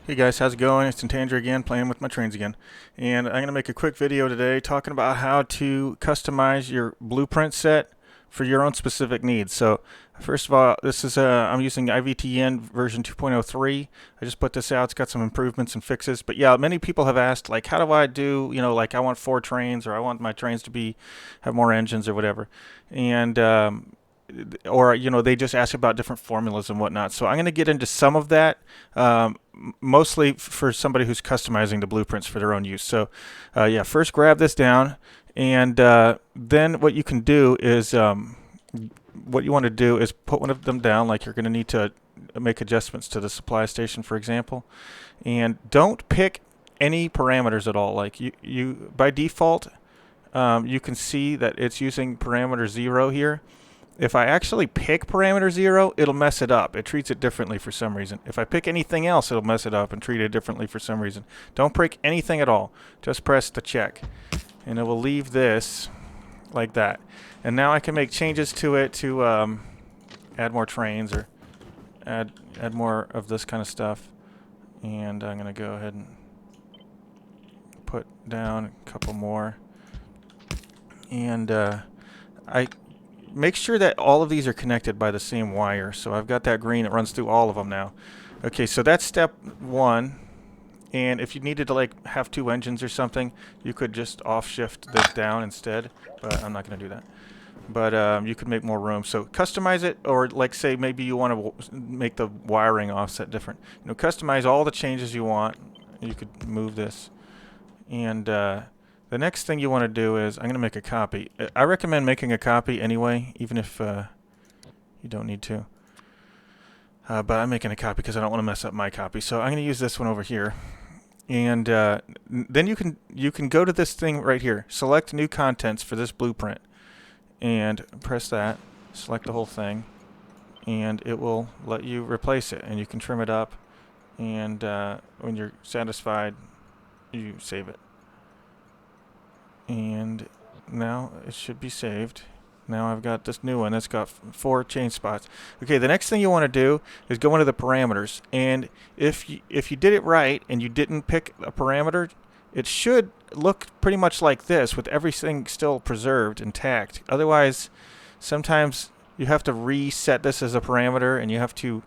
Hey guys, how's it going? It's Tandra again, playing with my trains again. And I'm going to make a quick video today talking about how to customize your blueprint set for your own specific needs. So first of all, this is I'm using IVTN version 2.03. I just put this out. It's got some improvements and fixes. But yeah, many people have asked, like, how do I do, like I want 4 trains, or I want my trains to have more engines or whatever. And or they just ask about different formulas and whatnot. So I'm going to get into some of that, mostly for somebody who's customizing the blueprints for their own use. So yeah, first grab this down, and then what you can do is what you want to do is put one of them down, like you're going to need to make adjustments to the supply station, for example, and don't pick any parameters at all. Like you by default, you can see that it's using parameter 0 here. If I actually pick parameter 0, it'll mess it up. It treats it differently for some reason. If I pick anything else, it'll mess it up and treat it differently for some reason. Don't pick anything at all. Just press the check. And it will leave this like that. And now I can make changes to it to add more trains or add more of this kind of stuff. And I'm going to go ahead and put down a couple more. And I make sure that all of these are connected by the same wire. So I've got that green that runs through all of them now. Okay, so that's step 1. And if you needed to like have 2 engines or something, you could just off shift this down instead, but I'm not going to do that. But you could make more room. So customize it, or like say maybe you want to make the wiring offset different. Customize all the changes you want. You could move this. And the next thing you want to do is, I'm going to make a copy. I recommend making a copy anyway, even if you don't need to. But I'm making a copy because I don't want to mess up my copy. So I'm going to use this one over here. And then you can go to this thing right here. Select new contents for this blueprint. And press that. Select the whole thing. And it will let you replace it. And you can trim it up. And when you're satisfied, you save it. And now it should be saved. Now I've got this new one that's got 4 change spots. Okay, the next thing you want to do is go into the parameters. And if you did it right and you didn't pick a parameter, it should look pretty much like this with everything still preserved intact. Otherwise, sometimes you have to reset this as a parameter, and you have to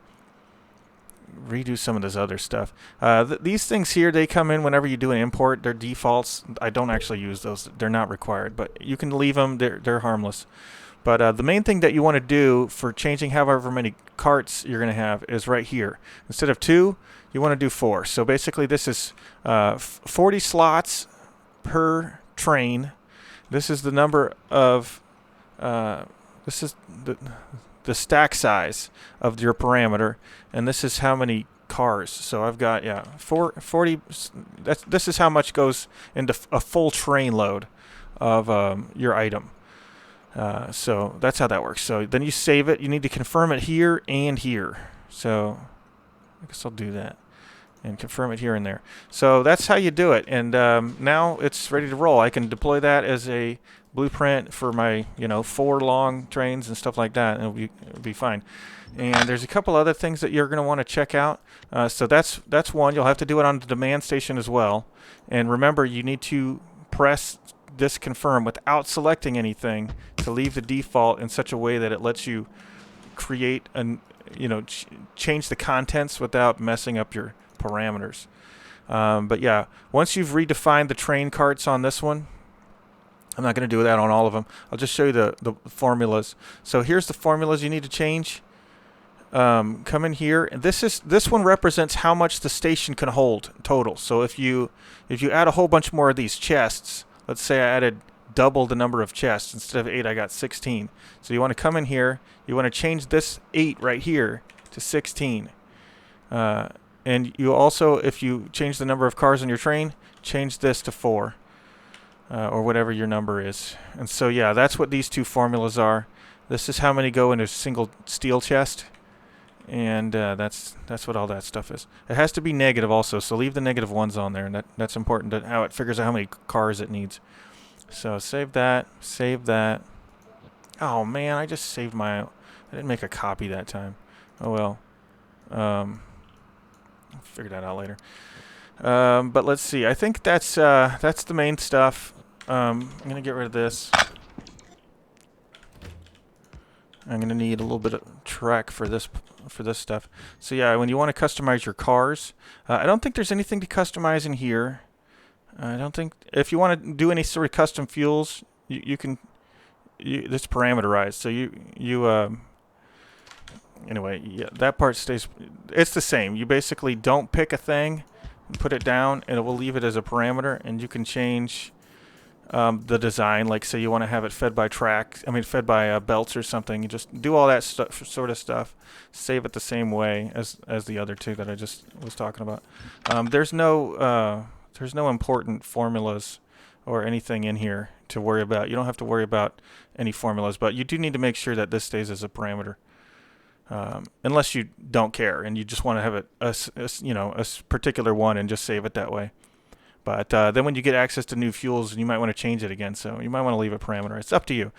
redo some of this other stuff. These things here, they come in whenever you do an import. They're defaults. I don't actually use those. They're not required, but you can leave them. They're harmless. But the main thing that you want to do for changing however many carts you're going to have is right here. Instead of 2, you want to do 4. So basically this is 40 slots per train. This is the number of this is the stack size of your parameter, and this is how many cars. So I've got 40. This is how much goes into a full train load of your item. So that's how that works. So then you save it. You need to confirm it here and here. So I guess I'll do that and confirm it here and there. So that's how you do it. And now it's ready to roll. I can deploy that as a blueprint for my 4 long trains and stuff like that, and it'll be fine. And there's a couple other things that you're going to want to check out. So that's one. You'll have to do it on the demand station as well. And remember, you need to press this confirm without selecting anything to leave the default in such a way that it lets you create and change the contents without messing up your parameters. But yeah, once you've redefined the train carts on this one, I'm not going to do that on all of them. I'll just show you the formulas. So here's the formulas you need to change. Come in here, and this one represents how much the station can hold total. So if you add a whole bunch more of these chests, let's say I added double the number of chests. Instead of 8, I got 16. So you want to come in here. You want to change this 8 right here to 16. And you also, if you change the number of cars on your train, change this to 4. Or whatever your number is. And so yeah, that's what these 2 formulas are. This is how many go into a single steel chest. And that's what all that stuff is. It has to be negative also, so leave the negative ones on there, and that's important to how it figures out how many cars it needs. So save that, save that. Oh man, I just saved I didn't make a copy that time. Oh well. I'll figure that out later. But let's see. I think that's the main stuff. I'm gonna get rid of this. I'm gonna need a little bit of track for this stuff. So yeah, when you want to customize your cars, I don't think there's anything to customize in here. I don't think if you want to do any sort of custom fuels, you can. It's parameterized, so anyway, yeah, that part stays. It's the same. You basically don't pick a thing, and put it down, and it will leave it as a parameter, and you can change the design. Like say you want to have it fed by fed by belts or something. You just do all that sort of stuff. Save it the same way as the other two that I just was talking about. There's no important formulas or anything in here to worry about. You don't have to worry about any formulas, but you do need to make sure that this stays as a parameter. Unless you don't care and you just want to have it a particular one and just save it that way. But then when you get access to new fuels, you might want to change it again. So you might want to leave a parameter. It's up to you.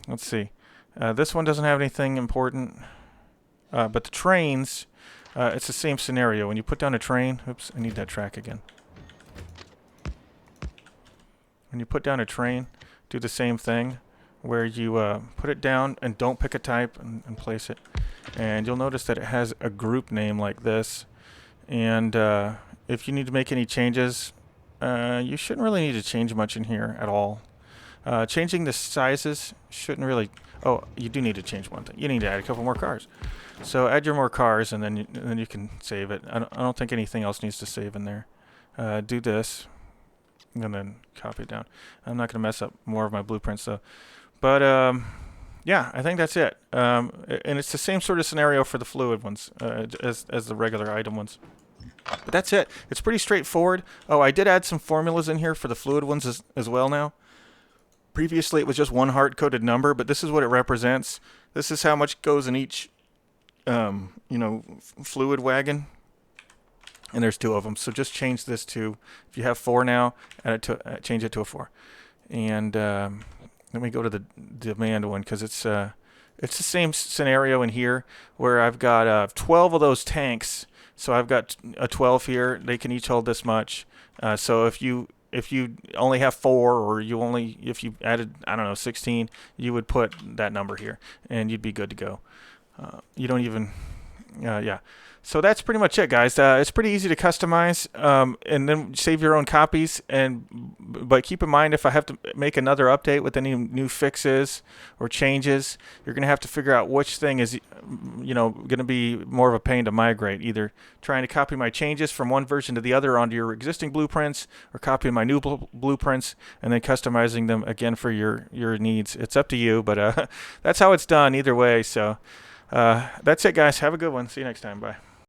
Let's see. This one doesn't have anything important. But the trains, it's the same scenario. When you put down a train, oops, I need that track again. When you put down a train, do the same thing where you put it down and don't pick a type and place it. And you'll notice that it has a group name like this. And if you need to make any changes, you shouldn't really need to change much in here at all. Changing the sizes shouldn't really... Oh, you do need to change one thing. You need to add a couple more cars. So add your more cars and then you can save it. I don't think anything else needs to save in there. Do this and then copy it down. I'm not going to mess up more of my blueprints though. But yeah, I think that's it. And it's the same sort of scenario for the fluid ones as the regular item ones. But that's it. It's pretty straightforward. Oh, I did add some formulas in here for the fluid ones as well now. Previously, it was just one hard-coded number, but this is what it represents. This is how much goes in each, fluid wagon. And there's 2 of them. So just change this to, if you have 4 now, change it to a 4. And let me go to the demand one because it's the same scenario in here where I've got 12 of those tanks. So I've got a 12 here. They can each hold this much. So if you only have 4, or if you added 16, you would put that number here, and you'd be good to go. You don't even, yeah. So that's pretty much it, guys. It's pretty easy to customize, and then save your own copies. But keep in mind, if I have to make another update with any new fixes or changes, you're going to have to figure out which thing is, going to be more of a pain to migrate. Either trying to copy my changes from one version to the other onto your existing blueprints, or copying my new blueprints and then customizing them again for your needs. It's up to you, but that's how it's done either way. So that's it, guys. Have a good one. See you next time. Bye.